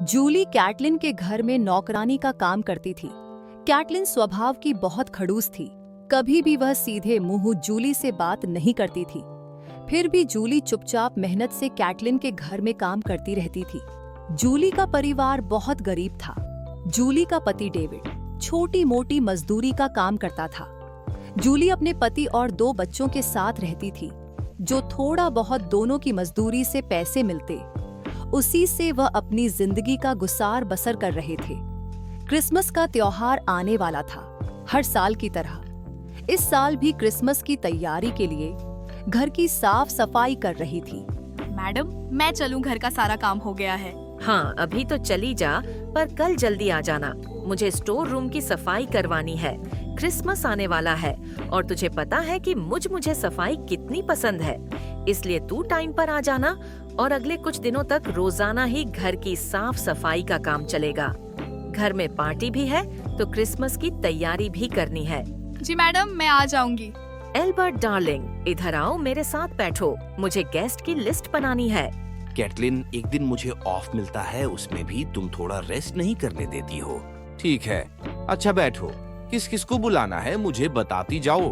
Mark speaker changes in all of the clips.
Speaker 1: Jully Caitlin के घर में नौकरानी का काम करती थी। कैटलिन स्वभाव की बहुत खड़ूस थी। कभी भी वह सीधे मुंह जूली से बात नहीं करती थी। फिर भी जूली चुपचाप मेहनत से कैटलिन के घर में काम करती रहती थी। जूली का परिवार बहुत गरीब था। जूली का पति डेविड छोटी मोटी मजदूरी का काम करता था। जूली अपने पति और 2 बच्चों के साथ रहती थी, जो थोड़ा बहुत दोनों की मजदूरी से पैसे मिलते, उसी से वह अपनी जिंदगी का गुजार बसर कर रहे थे। क्रिसमस का त्योहार आने वाला था, हर साल की तरह। इस साल भी क्रिसमस की तैयारी के लिए घर की साफ सफाई कर रही थी।
Speaker 2: मैडम, मैं चलूं, घर का सारा काम हो गया है।
Speaker 3: हाँ, अभी तो चली जा, पर कल जल्दी आ जाना। मुझे स्टोर रूम की सफाई करवानी है। क्रिसमस आने वाला है और तुझे पता है कि मुझे सफाई कितनी पसंद है। इसलिए तू टाइम पर आ जाना और अगले कुछ दिनों तक रोजाना ही घर की साफ सफाई का काम चलेगा। घर में पार्टी भी है तो क्रिसमस की तैयारी भी करनी है।
Speaker 2: जी मैडम, मैं आ जाऊंगी।
Speaker 3: एल्बर्ट डार्लिंग, इधर आओ, मेरे साथ बैठो। मुझे गेस्ट की लिस्ट बनानी है।
Speaker 4: कैटलिन, एक दिन मुझे ऑफ मिलता है, उसमें भी तुम थोड़ा रेस्ट नहीं करने देती हो। ठीक है, अच्छा बैठो। किस किस को बुलाना है मुझे बताती जाओ।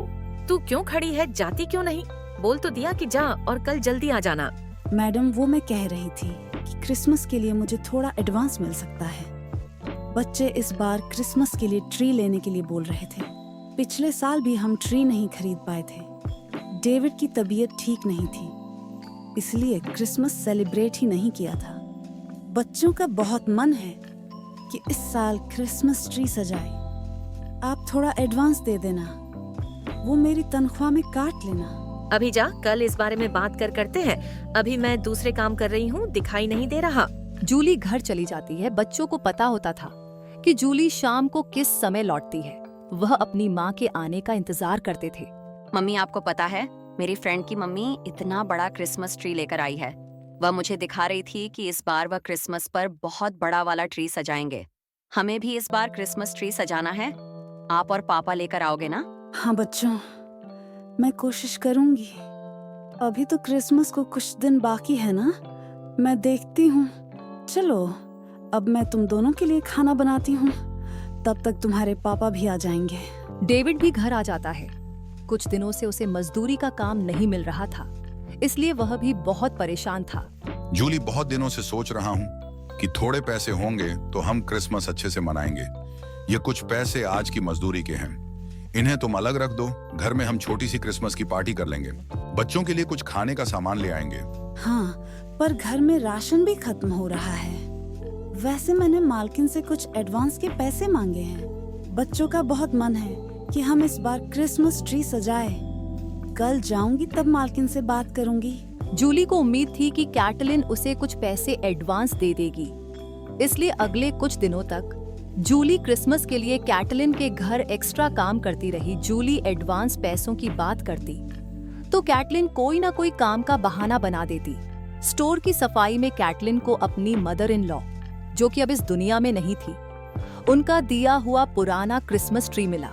Speaker 3: तू क्यों खड़ी है, जाती क्यों नहीं? बोल तो दिया कि जा और कल जल्दी आ जाना।
Speaker 5: मैडम, वो मैं कह रही थी कि क्रिसमस के लिए मुझे थोड़ा एडवांस मिल सकता है। बच्चे इस बार क्रिसमस के लिए ट्री लेने के लिए बोल रहे थे। पिछले साल भी हम ट्री नहीं खरीद पाए थे। डेविड की तबीयत ठीक नहीं थी, इसलिए क्रिसमस सेलिब्रेट ही नहीं किया था। बच्चों का बहुत मन है कि इस साल क्रिसमस ट्री सजाए। आप थोड़ा एडवांस दे देना, वो मेरी तनख्वाह में काट लेना।
Speaker 3: अभी जा, कल इस बारे में बात करते हैं। अभी मैं दूसरे काम कर रही हूँ, दिखाई नहीं दे रहा।
Speaker 1: जूली घर चली जाती है। बच्चों को पता होता था कि जूली शाम को किस समय लौटती है। वह अपनी माँ के आने का इंतजार करते थे।
Speaker 6: मम्मी, आपको पता है, मेरी फ्रेंड की मम्मी इतना बड़ा क्रिसमस ट्री लेकर आई है। वह मुझे दिखा रही थी कि इस बार वह क्रिसमस पर बहुत बड़ा वाला ट्री सजाएंगे। हमें भी इस बार क्रिसमस ट्री सजाना है। आप और पापा लेकर आओगे ना?
Speaker 5: हाँ बच्चों, मैं कोशिश करूंगी। अभी तो क्रिसमस को कुछ दिन बाकी है ना, मैं देखती हूँ। चलो, अब मैं तुम दोनों के लिए खाना बनाती हूँ, तब तक तुम्हारे पापा भी आ जाएंगे।
Speaker 1: डेविड भी घर आ जाता है। कुछ दिनों से उसे मजदूरी का काम नहीं मिल रहा था, इसलिए वह भी बहुत परेशान था।
Speaker 7: जूली, बहुत दिनों से सोच रहा हूँ कि थोड़े पैसे होंगे तो हम क्रिसमस अच्छे से मनाएंगे। ये कुछ पैसे आज की मजदूरी के हैं, इन्हें तुम अलग रख दो। घर में हम छोटी सी क्रिसमस की पार्टी कर लेंगे। बच्चों के लिए कुछ खाने का सामान ले आएंगे।
Speaker 5: हाँ, पर घर में राशन भी खत्म हो रहा है। वैसे मैंने मालकिन से कुछ एडवांस के पैसे मांगे हैं। बच्चों का बहुत मन है कि हम इस बार क्रिसमस ट्री सजाए। कल जाऊंगी तब मालकिन से बात करूंगी।
Speaker 1: जूली को उम्मीद थी कि कैटलिन उसे कुछ पैसे एडवांस दे देगी, इसलिए अगले कुछ दिनों तक जूली क्रिसमस के लिए कैटलिन के घर एक्स्ट्रा काम करती रही। जूली एडवांस पैसों की बात करती तो कैटलिन कोई ना कोई काम का बहाना बना देती। स्टोर की सफाई में कैटलिन को अपनी मदर इन लॉ, जो कि अब इस दुनिया में नहीं थी, उनका दिया हुआ पुराना क्रिसमस ट्री मिला।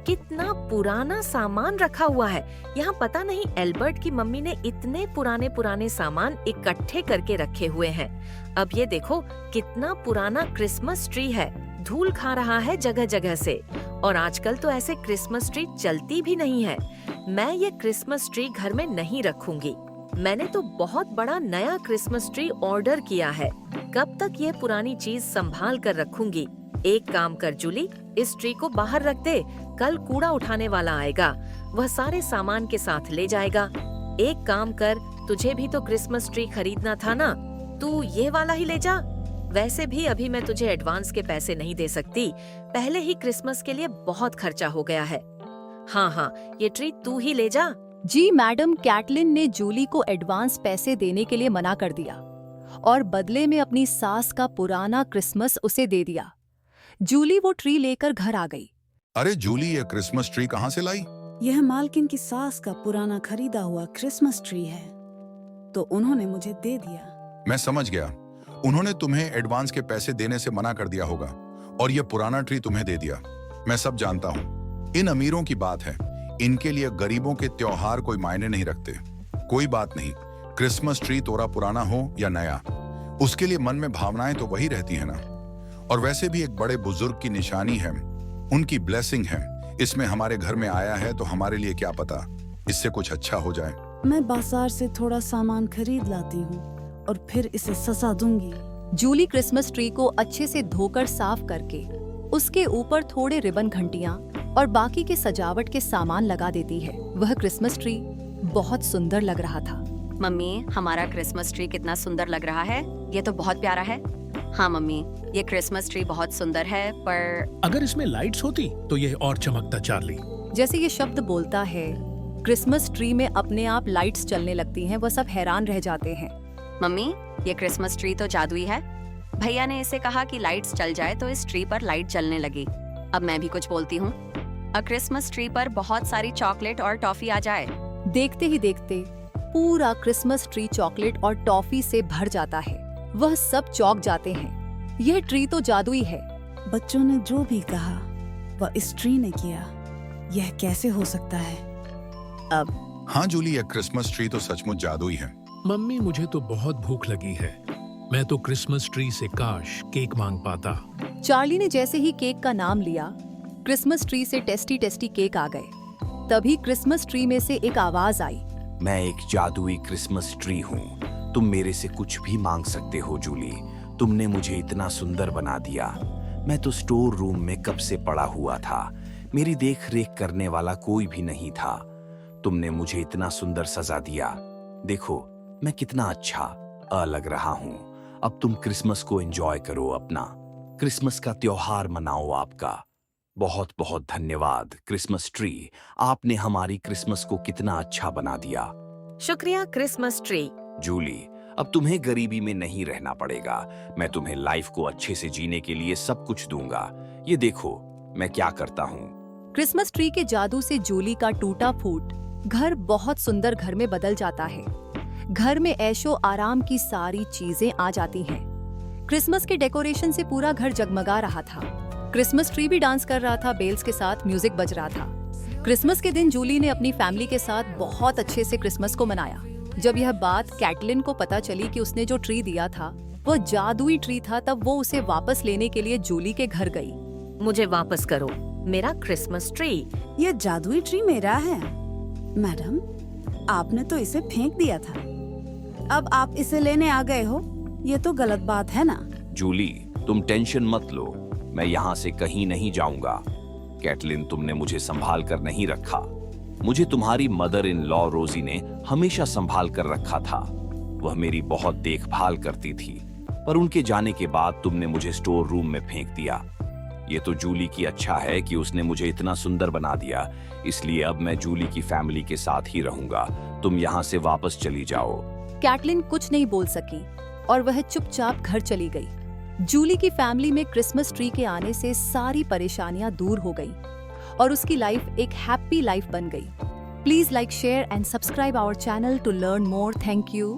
Speaker 3: कितना पुराना सामान रखा हुआ है यहाँ। पता नहीं एल्बर्ट की मम्मी ने इतने पुराने सामान इकट्ठे करके रखे हुए हैं। अब ये देखो, कितना पुराना क्रिसमस ट्री है, धूल खा रहा है जगह जगह से। और आजकल तो ऐसे क्रिसमस ट्री चलती भी नहीं है। मैं ये क्रिसमस ट्री घर में नहीं रखूंगी। मैंने तो बहुत बड़ा नया क्रिसमस ट्री ऑर्डर किया है। कब तक ये पुरानी चीज संभाल कर रखूंगी। एक काम कर जूली, इस ट्री को बाहर रख दे। कल कूड़ा उठाने वाला आएगा, वह सारे सामान के साथ ले जाएगा। एक काम कर, तुझे भी तो क्रिसमस ट्री खरीदना था ना, तू ये वाला ही ले जा। वैसे भी अभी मैं तुझे एडवांस के पैसे नहीं दे सकती, पहले ही क्रिसमस के लिए बहुत खर्चा हो गया है। हाँ, ये ट्री तू ही ले जा।
Speaker 1: जी मैडम, कैटलिन ने जूली को एडवांस पैसे देने के लिए मना कर दिया और बदले में अपनी सास का पुराना क्रिसमस उसे दे दिया। जूली वो ट्री लेकर घर आ गई।
Speaker 7: अरे जूली, ये क्रिसमस ट्री कहाँ से लाई?
Speaker 5: यह मालकिन की सास का पुराना खरीदा हुआ क्रिसमस ट्री है, तो उन्होंने मुझे दे दिया।
Speaker 7: मैं समझ गया, उन्होंने तुम्हें एडवांस के पैसे देने से मना कर दिया होगा और ये पुराना ट्री तुम्हें दे दिया। मैं सब जानता हूँ, इन अमीरों की बात है। इनके लिए गरीबों के त्योहार कोई मायने नहीं रखते। कोई बात नहीं, क्रिसमस ट्री तोरा पुराना हो या नया, उसके लिए मन में भावनाएं तो वही रहती है ना। और वैसे भी एक बड़े बुजुर्ग की निशानी है, उनकी ब्लेसिंग है। इसमें हमारे घर में आया है तो हमारे लिए क्या पता इससे कुछ अच्छा हो जाए।
Speaker 5: मैं बाजार से थोड़ा सामान खरीद लाती हूँ और फिर इसे सजा दूंगी।
Speaker 1: जूली क्रिसमस ट्री को अच्छे से धोकर साफ करके उसके ऊपर थोड़े रिबन घंटियां और बाकी के सजावट के सामान लगा देती है। वह क्रिसमस ट्री बहुत सुंदर लग रहा था।
Speaker 6: मम्मी, हमारा क्रिसमस ट्री कितना सुंदर लग रहा है। ये तो बहुत प्यारा है। हाँ मम्मी, ये क्रिसमस ट्री बहुत सुंदर है, पर
Speaker 8: अगर इसमें लाइट्स होती तो यह और चमकता। चार्ली,
Speaker 1: जैसे ये शब्द बोलता है, क्रिसमस ट्री में अपने आप लाइट्स चलने लगती हैं। वह सब हैरान रह जाते हैं।
Speaker 6: मम्मी, ये क्रिसमस ट्री तो जादुई है। भैया ने इसे कहा कि लाइट्स चल जाए तो इस ट्री पर लाइट जलने लगी। अब मैं भी कुछ बोलती हूँ। क्रिसमस ट्री पर बहुत सारी चॉकलेट और टॉफी आ जाए।
Speaker 1: देखते ही देखते पूरा क्रिसमस ट्री चॉकलेट और टॉफी से भर जाता है। वह सब चौंक जाते हैं। यह ट्री तो जादुई है।
Speaker 5: बच्चों ने जो भी कहा वह इस ट्री ने किया। यह कैसे हो सकता है? अब
Speaker 7: हाँ जूली, यह क्रिसमस ट्री तो सचमुच जादुई है।
Speaker 8: मम्मी मुझे तो बहुत भूख लगी है। मैं तो क्रिसमस ट्री से काश केक मांग पाता।
Speaker 1: चार्ली ने जैसे ही केक का नाम लिया, क्रिसमस ट्री से टेस्टी टेस्टी केक आ गए। तभी क्रिसमस ट्री में से एक आवाज आई,
Speaker 4: मैं एक जादुई क्रिसमस ट्री हूँ। तुम मेरे से कुछ भी मांग सकते हो जूली। तुमने मुझे इतना सुंदर बना दिया। मैं तो स्टोर रूम में कब से पड़ा हुआ था। मेरी देख रेख करने वाला कोई भी नहीं था। तुमने मुझे इतना सुंदर सजा दिया। देखो मैं कितना अच्छा लग रहा हूँ। अब तुम क्रिसमस को एंजॉय करो, अपना क्रिसमस का त्योहार मनाओ। आपका बहुत बहुत धन्यवाद क्रिसमस ट्री। आपने हमारी क्रिसमस को कितना अच्छा बना दिया।
Speaker 3: शुक्रिया क्रिसमस ट्री।
Speaker 4: जूली, अब तुम्हें गरीबी में नहीं रहना पड़ेगा। मैं तुम्हें लाइफ को अच्छे से जीने के लिए सब कुछ दूंगा। ये देखो मैं क्या करता हूँ।
Speaker 1: क्रिसमस ट्री के जादू से जूली का टूटा फूट घर बहुत सुंदर घर में बदल जाता है। घर में ऐशो आराम की सारी चीजें आ जाती हैं। क्रिसमस के डेकोरेशन से पूरा घर जगमगा रहा था। क्रिसमस ट्री भी डांस कर रहा था, बेल्स के साथ म्यूजिक बज रहा था। क्रिसमस के दिन जूली ने अपनी फैमिली के साथ बहुत अच्छे से क्रिसमस को मनाया। जब यह बात कैटलिन को पता चली कि उसने जो ट्री दिया था वह जादुई ट्री था, तब वो उसे वापस लेने के लिए जूली के घर गई।
Speaker 3: मुझे वापस करो मेरा क्रिसमस ट्री।
Speaker 5: यह जादुई ट्री मेरा है। मैडम, आपने तो इसे फेंक दिया था, अब आप इसे लेने आ गए हो। ये तो गलत बात है ना।
Speaker 4: जूली, तुम टेंशन मत लो। मैं यहाँ से कहीं नहीं जाऊंगा। कैटलिन, तुमने मुझे संभाल कर नहीं रखा। मुझे तुम्हारी मदर इन लॉ रोजी ने हमेशा संभाल कर रखा था। वह मेरी बहुत देखभाल करती थी, पर उनके जाने के बाद तुमने मुझे स्टोर रूम में फेंक दिया। ये तो जूली की अच्छा है कि उसने मुझे इतना सुंदर बना दिया, इसलिए अब मैं जूली की फैमिली के साथ ही रहूंगा। तुम यहाँ से वापस चली जाओ।
Speaker 1: कैटलिन कुछ नहीं बोल सकी और वह चुपचाप घर चली गई। जूली की फैमिली में क्रिसमस ट्री के आने से सारी परेशानियां दूर हो गई और उसकी लाइफ एक हैप्पी लाइफ बन गई। Please like, share and subscribe our channel to learn more. Thank you.